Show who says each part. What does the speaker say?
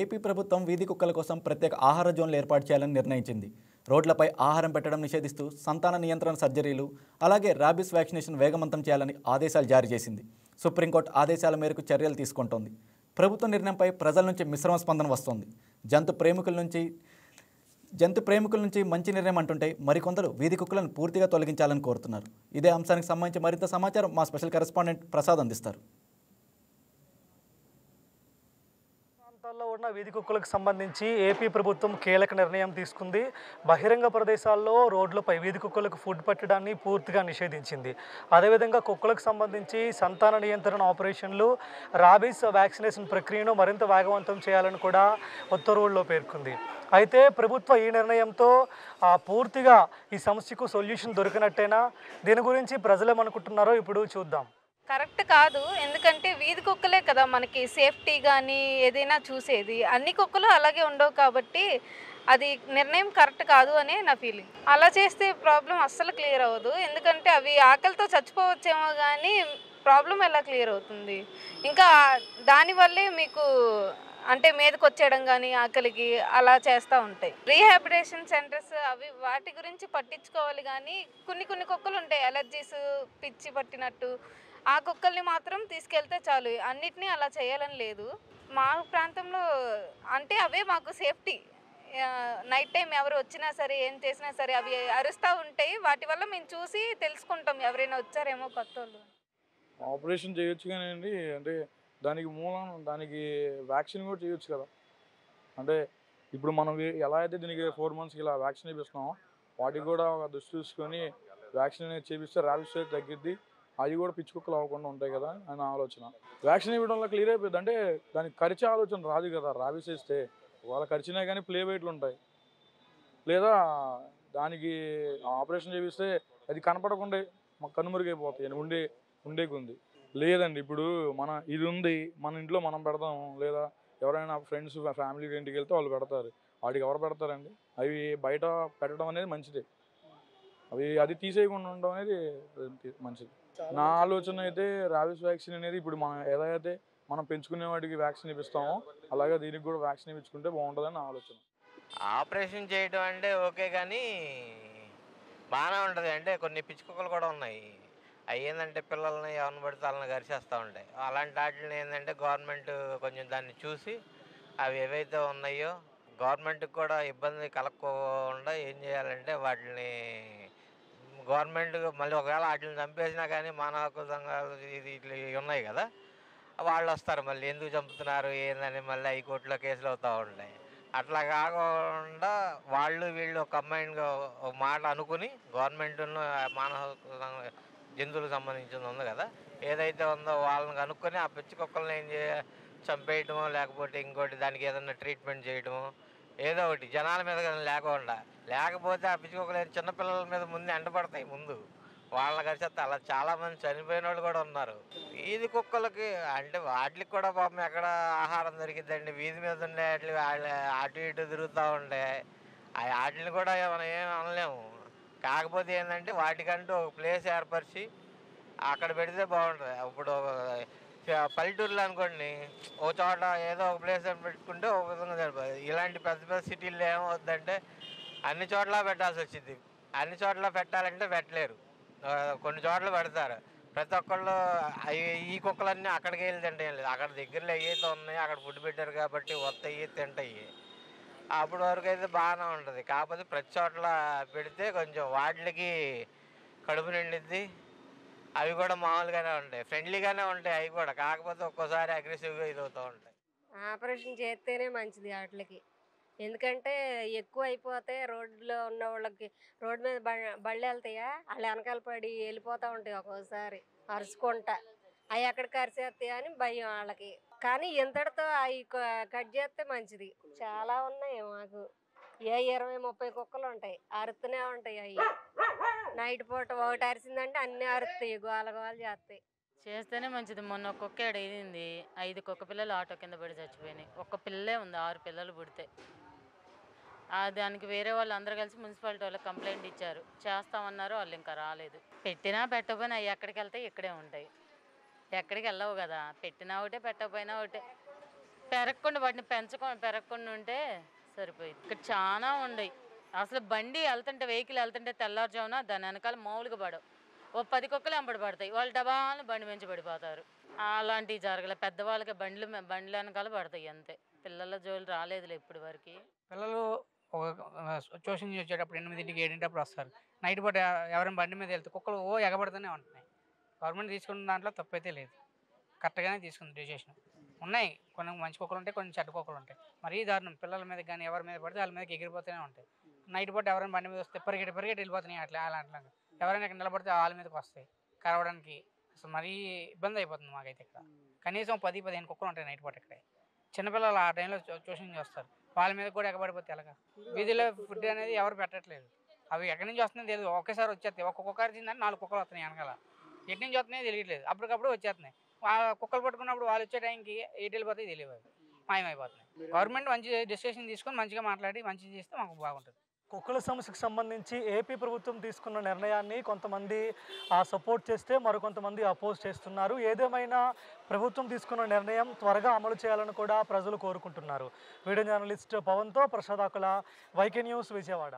Speaker 1: AP ప్రభుత్వం వీధి కుక్కల కోసం ప్రత్యేక ఆహార జోన్లు ఏర్పాటు చేయాలని నిర్ణయించింది. రోడ్లపై ఆహారం పెట్టడం నిషేధిస్తూ సంతాన నియంత్రణ సర్జరీలు, అలాగే ర్యాబీస్ వ్యాక్సినేషన్ వేగవంతం చేయాలని ఆదేశాలు జారీ చేసింది. సుప్రీంకోర్టు ఆదేశాల మేరకు చర్యలు తీసుకుంటోంది. ప్రభుత్వ నిర్ణయంపై ప్రజల నుంచి మిశ్రమ స్పందన వస్తోంది. జంతు ప్రేమికుల నుంచి మంచి నిర్ణయం అంటుంటే మరికొందరు వీధి కుక్కలను పూర్తిగా తొలగించాలని కోరుతున్నారు. ఇదే అంశానికి సంబంధించి మరింత సమాచారం మా స్పెషల్ కరెస్పాండెంట్ ప్రసాద్ అందిస్తారు.
Speaker 2: ప్రాంతాల్లో ఉన్న వీధి కుక్కలకు సంబంధించి ఏపీ ప్రభుత్వం కీలక నిర్ణయం తీసుకుంది. బహిరంగ ప్రదేశాల్లో రోడ్లపై వీధి కుక్కలకు ఫుడ్ పెట్టడాన్ని పూర్తిగా నిషేధించింది. అదేవిధంగా కుక్కలకు సంబంధించి సంతాన నియంత్రణ ఆపరేషన్లు, రాబీస్ వ్యాక్సినేషన్ ప్రక్రియను మరింత వేగవంతం చేయాలని కూడా ఉత్తర్వుల్లో పేర్కొంది. అయితే ప్రభుత్వ ఈ నిర్ణయంతో పూర్తిగా ఈ సమస్యకు సొల్యూషన్ దొరికినట్టేనా? దీని గురించి ప్రజలేమనుకుంటున్నారో ఇప్పుడు చూద్దాం.
Speaker 3: కరెక్ట్ కాదు. ఎందుకంటే వీధి కుక్కలే కదా మనకి సేఫ్టీ కానీ ఏదైనా చూసేది. అన్ని కుక్కలు అలాగే ఉండవు కాబట్టి అది నిర్ణయం కరెక్ట్ కాదు అనే నా ఫీలింగ్. అలా చేస్తే ప్రాబ్లం అస్సలు క్లియర్ అవ్వదు. ఎందుకంటే అవి ఆకలితో చచ్చిపోవచ్చేమో కానీ ప్రాబ్లం ఎలా క్లియర్ అవుతుంది? ఇంకా దానివల్లే మీకు అంటే మీదకి వచ్చేయడం కానీ ఆకలికి అలా చేస్తూ ఉంటాయి. రీహాబిలిటేషన్ సెంటర్స్ అవి వాటి గురించి పట్టించుకోవాలి కానీ కొన్ని కుక్కలు ఉంటాయి అలర్జీస్ పిచ్చి పట్టినట్టు. ఆ కుక్కల్ని మాత్రం తీసుకెళ్తే చాలు. అన్నిటినీ అలా చేయాలని లేదు. మా ప్రాంతంలో అంటే అవే మాకు సేఫ్టీ. నైట్ టైం ఎవరు వచ్చినా సరే ఏం చేసినా సరే అవి అరుస్తూ ఉంటాయి. వాటి వల్ల మేము చూసి తెలుసుకుంటాం ఎవరైనా వచ్చారేమో కొత్త వాళ్ళు.
Speaker 4: ఆపరేషన్ చేయొచ్చు కానీ అండి, అంటే దానికి మూలం దానికి వ్యాక్సిన్ కూడా చేయొచ్చు కదా. అంటే ఇప్పుడు మనం ఎలా అయితే దీనికి 4 monthsకి ఇలా వ్యాక్సిన్ వేపిస్తున్నామో వాటికి కూడా ఒక దృష్టి చూసుకొని వ్యాక్సిన్ అనేది చేపిస్తే ర్యాబీస్ తగ్గిద్ది. అవి కూడా పిచ్చి కుక్కలు అవ్వకుండా ఉంటాయి కదా అని ఆలోచన. వ్యాక్సిన్ ఇవ్వడం వల్ల క్లియర్ అయిపోయింది. అంటే దానికి కరిచే ఆలోచన రాదు కదా. ర్యాబీస్ వేస్తే వాళ్ళ కరిచినా కానీ ప్లే వెయిట్లు ఉంటాయి, లేదా దానికి ఆపరేషన్ చేపిస్తే అది కనపడకుండా మాకు కనుమరుగైపోతాయి ఉండేకి ఉంది. లేదండి, ఇప్పుడు ఇది ఉంది మన ఇంట్లో మనం పెడతాం, లేదా ఎవరైనా ఫ్రెండ్స్ ఫ్యామిలీ ఇంటికి వెళ్తే వాళ్ళు పెడతారు. వాటికి ఎవరు పెడతారండి? అవి బయట పెట్టడం అనేది మంచిదే. అది తీసేయకుండా ఉండడం అనేది మంచిది. నా ఆలోచన అయితే ర్యాబీస్ వ్యాక్సిన్ అనేది ఇప్పుడు ఏదైతే మనం పెంచుకునే వాటికి వ్యాక్సిన్ ఇప్పిస్తామో అలాగే దీనికి కూడా వ్యాక్సిన్ ఇప్పించుకుంటే బాగుంటుందని నా ఆలోచన.
Speaker 5: ఆపరేషన్ చేయడం అంటే ఓకే కానీ బాగానే ఉంటుంది. అంటే కొన్ని పిచ్చి కుక్కలు కూడా ఉన్నాయి. అవి ఏంటంటే పిల్లల్ని ఎవరిని పడితే వాళ్ళని గరిచేస్తూ ఉంటాయి. అలాంటి వాటిని ఏంటంటే గవర్నమెంట్ కొంచెం దాన్ని చూసి అవి ఏవైతే ఉన్నాయో గవర్నమెంట్కి కూడా ఇబ్బంది కలగకుండా ఏం చేయాలంటే వాటిని గవర్నమెంట్ మళ్ళీ ఒకవేళ వాటిని చంపేసినా కానీ మానవ హక్కుల సంఘాలు ఇట్లా ఉన్నాయి కదా, వాళ్ళు వస్తారు మళ్ళీ ఎందుకు చంపుతున్నారు ఏందని మళ్ళీ హైకోర్టులో కేసులు అవుతూ ఉంటాయి. అట్లా కాకుండా వీళ్ళు ఒక కంబైన్గా ఒక మాట అనుకుని గవర్నమెంట్ను మానవ హక్కుల జంతువులకు సంబంధించింది ఉంది కదా, ఏదైతే ఉందో వాళ్ళని కనుక్కొని ఆ పిచ్చి కుక్కలను చంపేయటమో లేకపోతే ఇంకోటి దానికి ఏదైనా ట్రీట్మెంట్ చేయటమో ఏదో ఒకటి జనాల మీద లేకపోతే ఆ పిచ్చి కుక్కలు చిన్నపిల్లల మీద ముందు ఎండపడతాయి. ముందు వాళ్ళని కలిసేస్తే అలా చాలామంది చనిపోయిన వాళ్ళు కూడా ఉన్నారు. వీధి కుక్కలకి అంటే వాటికి కూడా పాపం ఎక్కడ ఆహారం దొరికిద్దండి. వీధి మీద ఉండే అటు ఇటు తిరుగుతూ ఉండే వాటిని కూడా మనం ఏం అనలేము. కాకపోతే ఏంటంటే వాటికంటూ ఒక ప్లేస్ ఏర్పరిచి అక్కడ పెడితే బాగుంటుంది. ఇప్పుడు పల్లెటూరులో అనుకోండి ఒక చోట ఏదో ఒక ప్లేస్ పెట్టుకుంటే ఒక విధంగా సరిపోతుంది. ఇలాంటి పెద్ద సిటీల్లో ఏమవుతుందంటే అన్ని చోట్ల పెట్టాల్సి వచ్చింది. అన్ని చోట్ల పెట్టాలంటే పెట్టలేరు, కొన్ని చోట్ల పెడతారు. ప్రతి ఒక్కళ్ళు ఈ కుక్కలన్నీ అక్కడికి వెళ్ళి తింటాయి లేదు. అక్కడ దగ్గరలో ఏవైతే ఉన్నాయో అక్కడ ఫుడ్ పెట్టారు కాబట్టి వస్తాయి తింటాయి. అప్పటి వరకు అయితే బాగానే ఉంటుంది. కాకపోతే ప్రతి చోట్ల పెడితే కొంచెం వాటికి కడుపు నిండిద్ది. అవి కూడా మామూలుగానే ఉంటాయి, ఫ్రెండ్లీగానే ఉంటాయి అవి కూడా. కాకపోతే ఒక్కోసారి అగ్రెసివ్గా ఇదవుతూ ఉంటాయి.
Speaker 6: ఆపరేషన్ చేస్తేనే మంచిది వాటికి. ఎందుకంటే ఎక్కువ అయిపోతే రోడ్లో ఉన్న వాళ్ళకి రోడ్డు మీద బళ్ళు వెళ్తాయా వాళ్ళు వెనకాల పడి వెళ్ళిపోతూ ఉంటాయి. ఒక్కోసారి అరుచుకుంటా అవి అక్కడికి అరిచేస్తాయి అని భయం వాళ్ళకి. కానీ ఇంతటితో అవి కట్ చేస్తే మంచిది. చాలా ఉన్నాయి మాకు 20-30 కుక్కలు ఉంటాయి, అరుస్తూనే ఉంటాయి. అవి నైట్ పూట ఒకటి అరిసిందంటే అన్నీ అరుస్తాయి, గోల చేస్తాయి.
Speaker 7: చేస్తేనే మంచిది. మొన్న ఒక కుక్క ఏడైంది, 5 కుక్క పిల్లలు ఆటో కింద పడి చచ్చిపోయినాయి. ఒక్క పిల్లే ఉంది, 6 పిల్లలు పుడితే. దానికి వేరే వాళ్ళు అందరూ కలిసి మున్సిపాలిటీ వాళ్ళకి కంప్లైంట్ ఇచ్చారు, చేస్తామన్నారు. వాళ్ళు ఇంకా రాలేదు. పెట్టినా పెట్టకపోయినా అవి ఎక్కడికి వెళ్తాయి, ఇక్కడే ఉంటాయి. ఎక్కడికి వెళ్ళవు కదా, పెట్టినా ఒకటే పెట్టకపోయినా ఒకటే. పెరగకుండా వాటిని పెరగకుండా ఉంటే సరిపోయింది. ఇక్కడ చాలా ఉండయి. అసలు బండి వెళ్తుంటే వెహికల్ వెళ్తుంటే తెల్లారుజామున దాని వెనకాల మామూలుగా పడవు. ఓ 10 కుక్కలు వెంబడి పడతాయి. వాళ్ళు డబాలను బండి మించి పడిపోతారు. అలాంటివి జరగలే. పెద్దవాళ్ళకి బండ్ల వెనకాల పడతాయి అంతే. పిల్లల జోలు రాలేదులే ఇప్పటి వరకు.
Speaker 8: పిల్లలు ట్యూషన్ నుంచి వచ్చేటప్పుడు 8ంటికి 7ంటప్పుడు వస్తారు. నైట్ పూట ఎవరైనా బండి మీద వెళ్తే కుక్కలు ఎగబడుతూనే ఉంటున్నాయి. గవర్నమెంట్ తీసుకున్న దాంట్లో తప్పైతే లేదు, కరెక్ట్గానే తీసుకుంది డెసిషన్. ఉన్నాయి కొన్ని మంచి కుక్కలు ఉంటాయి, కొన్ని చెడ్డ కుక్కలు ఉంటాయి. మరీ దారుణం. పిల్లల మీద కానీ ఎవరి మీద పడితే వాళ్ళ మీదకి ఎగిరిపోతూనే ఉంటాయి. నైట్ పూట ఎవరైనా బండి మీద వస్తే పరిగెట్టి వెళ్ళిపోతున్నాయి. అలాంటి ఎవరైనా ఇక్కడ నిలబడితే వాళ్ళ మీదకి వస్తాయి కరవడానికి. అసలు మరీ ఇబ్బంది అయిపోతుంది మాకైతే. ఇక్కడ కనీసం 10-15 కుక్కలు ఉంటాయి నైట్ పూట. ఇక్కడ చిన్నపిల్లలు ఆ టైంలో ట్యూషన్ చేస్తారు. వాళ్ళ మీద కూడా ఎగబడిపోతే ఎలాగా? వీధిలో ఫుడ్ అనేది ఎవరు పెట్టట్లేదు. అవి ఎక్కడి నుంచి వస్తుందో తెలియదు. ఒకేసారి వచ్చేస్తాయి. ఒక్క కుక్క అరిచిందని 4 కుక్కలు వస్తున్నాయి వెనకాల. ఎటు నుంచి వస్తున్నాయో తెలియట్లేదు. అప్పటికప్పుడు వచ్చేస్తున్నాయి. కుక్కలు పట్టుకున్నప్పుడు వాళ్ళు వచ్చే టైంకి ఎటు వెళ్ళిపోతాయి తెలియదు, మాయమైపోతున్నాయి. గవర్నమెంట్ మంచి డెసిషన్ తీసుకొని మంచిగా మాట్లాడి మంచిగా చేస్తే మాకు బాగుంటుంది.
Speaker 2: కుక్కల సమస్యకు సంబంధించి ఏపీ ప్రభుత్వం తీసుకున్న నిర్ణయాన్ని కొంతమంది సపోర్ట్ చేస్తే మరికొంతమంది అపోజ్ చేస్తున్నారు. ఏదేమైనా ప్రభుత్వం తీసుకున్న నిర్ణయం త్వరగా అమలు చేయాలని కూడా ప్రజలు కోరుకుంటున్నారు. వీడియో జర్నలిస్ట్ పవన్తో ప్రసాద్ ఆకుల, వైకే న్యూస్, విజయవాడ.